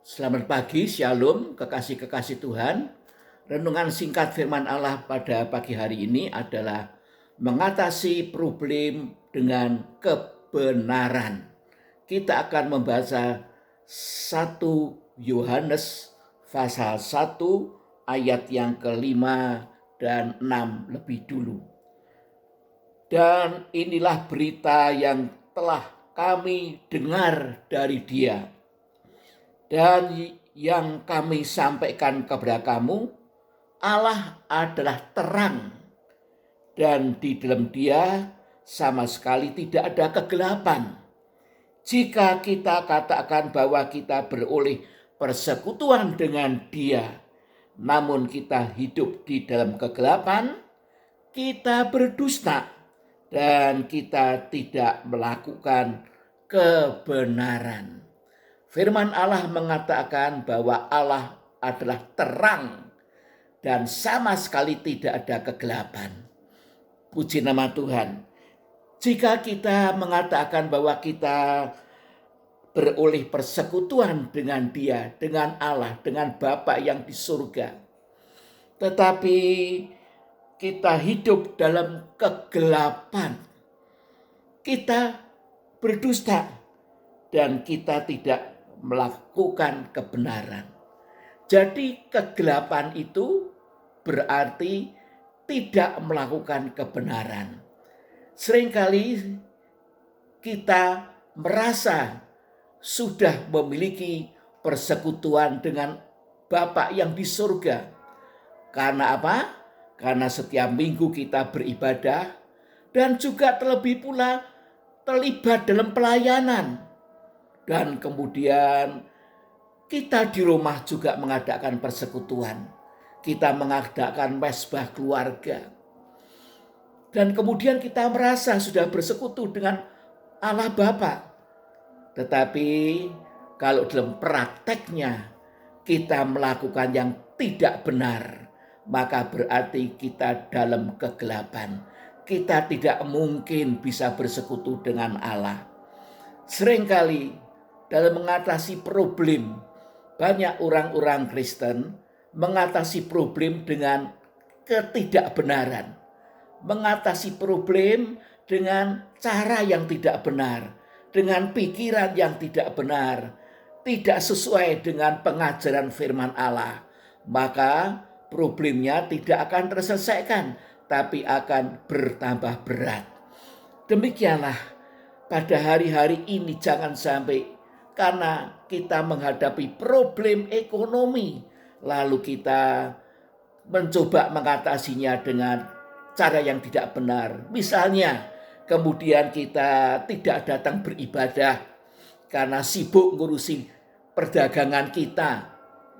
Selamat pagi, Shalom, kekasih-kekasih Tuhan. Renungan singkat firman Allah pada pagi hari ini adalah mengatasi problem dengan kebenaran. Kita akan membaca 1 Yohanes pasal 1 ayat yang kelima dan 6 lebih dulu. Dan inilah berita yang telah kami dengar dari Dia, dan yang kami sampaikan kepada kamu, Allah adalah terang, dan di dalam Dia sama sekali tidak ada kegelapan. Jika kita katakan bahwa kita beroleh persekutuan dengan Dia, namun kita hidup di dalam kegelapan, kita berdusta dan kita tidak melakukan kebenaran. Firman Allah mengatakan bahwa Allah adalah terang dan sama sekali tidak ada kegelapan. Puji nama Tuhan. Jika kita mengatakan bahwa kita beroleh persekutuan dengan Dia, dengan Allah, dengan Bapa yang di surga, tetapi kita hidup dalam kegelapan, kita berdusta dan kita tidak melakukan kebenaran. Jadi kegelapan itu berarti tidak melakukan kebenaran. Seringkali kita merasa sudah memiliki persekutuan dengan Bapa yang di surga. Karena apa? Karena setiap minggu kita beribadah dan juga terlebih pula terlibat dalam pelayanan. Dan kemudian kita di rumah juga mengadakan persekutuan. Kita mengadakan mesbah keluarga. Dan kemudian kita merasa sudah bersekutu dengan Allah Bapa. Tetapi kalau dalam prakteknya kita melakukan yang tidak benar, maka berarti kita dalam kegelapan. Kita tidak mungkin bisa bersekutu dengan Allah. Seringkali dalam mengatasi problem, banyak orang-orang Kristen mengatasi problem dengan ketidakbenaran, mengatasi problem dengan cara yang tidak benar, dengan pikiran yang tidak benar, tidak sesuai dengan pengajaran firman Allah. Maka problemnya tidak akan terselesaikan, tapi akan bertambah berat. Demikianlah pada hari-hari ini, jangan sampai karena kita menghadapi problem ekonomi, lalu kita mencoba mengatasinya dengan cara yang tidak benar. Misalnya, kemudian kita tidak datang beribadah karena sibuk ngurusi perdagangan kita,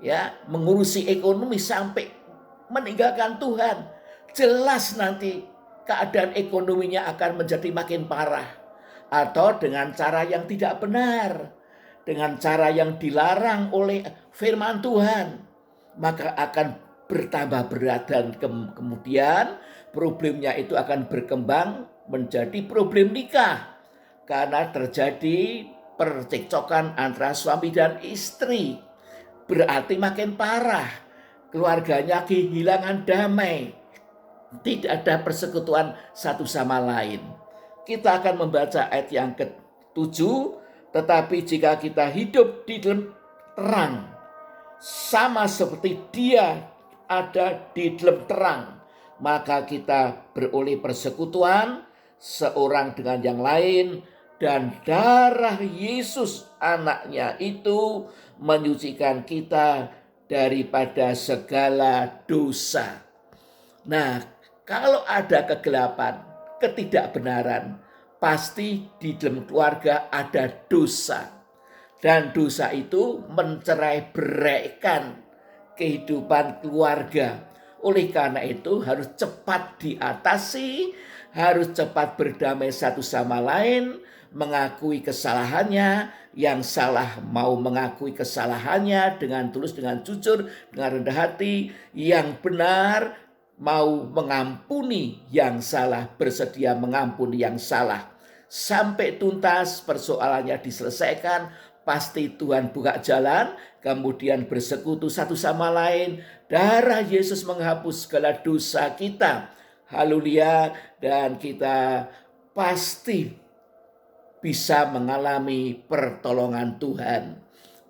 ya, mengurusi ekonomi sampai meninggalkan Tuhan. Jelas nanti keadaan ekonominya akan menjadi makin parah. Atau dengan cara yang tidak benar, dengan cara yang dilarang oleh firman Tuhan, maka akan bertambah berat dan kemudian problemnya itu akan berkembang menjadi problem nikah. Karena terjadi percekcokan antara suami dan istri, berarti makin parah, keluarganya kehilangan damai, tidak ada persekutuan satu sama lain. Kita akan membaca ayat yang ke-7. Tetapi jika kita hidup di dalam terang, sama seperti Dia ada di dalam terang, maka kita beroleh persekutuan seorang dengan yang lain, dan darah Yesus anaknya itu menyucikan kita daripada segala dosa. Nah, kalau ada kegelapan, ketidakbenaran, pasti di dalam keluarga ada dosa. Dan dosa itu mencerai-beraikan kehidupan keluarga. Oleh karena itu harus cepat diatasi, harus cepat berdamai satu sama lain, mengakui kesalahannya, yang salah mau mengakui kesalahannya dengan tulus, dengan jujur, dengan rendah hati, yang benar mau mengampuni yang salah, bersedia mengampuni yang salah. Sampai tuntas persoalannya diselesaikan, pasti Tuhan buka jalan, kemudian bersekutu satu sama lain. Darah Yesus menghapus segala dosa kita. Haleluya, dan kita pasti bisa mengalami pertolongan Tuhan.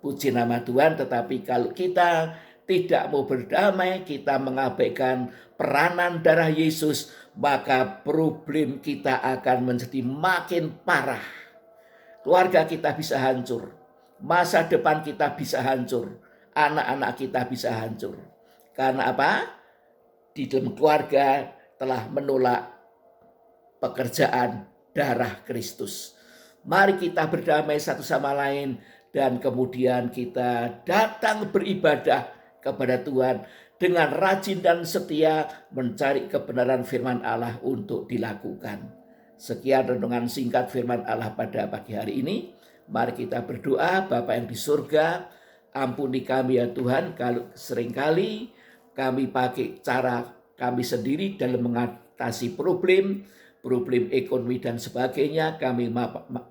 Puji nama Tuhan, tetapi kalau kita tidak mau berdamai, kita mengabaikan peranan darah Yesus, maka problem kita akan menjadi makin parah. Keluarga kita bisa hancur, masa depan kita bisa hancur, anak-anak kita bisa hancur. Karena apa? Di dalam keluarga telah menolak pekerjaan darah Kristus. Mari kita berdamai satu sama lain dan kemudian kita datang beribadah kepada Tuhan dengan rajin dan setia mencari kebenaran firman Allah untuk dilakukan. Sekian renungan singkat firman Allah pada pagi hari ini. Mari kita berdoa. Bapa yang di surga, ampuni kami ya Tuhan kalau seringkali kami pakai cara kami sendiri dalam mengatasi problem ekonomi dan sebagainya. Kami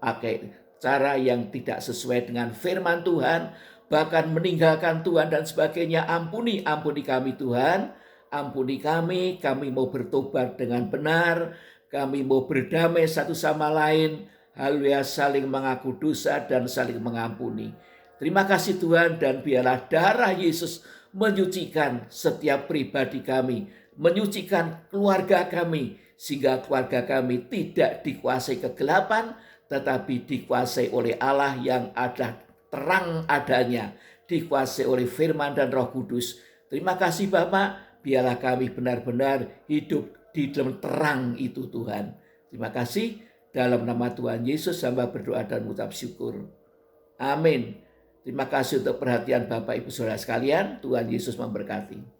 pakai cara yang tidak sesuai dengan firman Tuhan, bahkan meninggalkan Tuhan dan sebagainya. Ampuni kami Tuhan, ampuni kami mau bertobat dengan benar, kami mau berdamai satu sama lain, haleluya, saling mengaku dosa dan saling mengampuni. Terima kasih Tuhan, dan biarlah darah Yesus menyucikan setiap pribadi kami, menyucikan keluarga kami, sehingga keluarga kami tidak dikuasai kegelapan, tetapi dikuasai oleh Allah yang ada terang adanya, dikuasai oleh firman dan Roh Kudus. Terima kasih Bapak, biarlah kami benar-benar hidup di dalam terang itu Tuhan. Terima kasih, dalam nama Tuhan Yesus hamba berdoa dan mengucap syukur. Amin. Terima kasih untuk perhatian Bapak Ibu Saudara sekalian. Tuhan Yesus memberkati.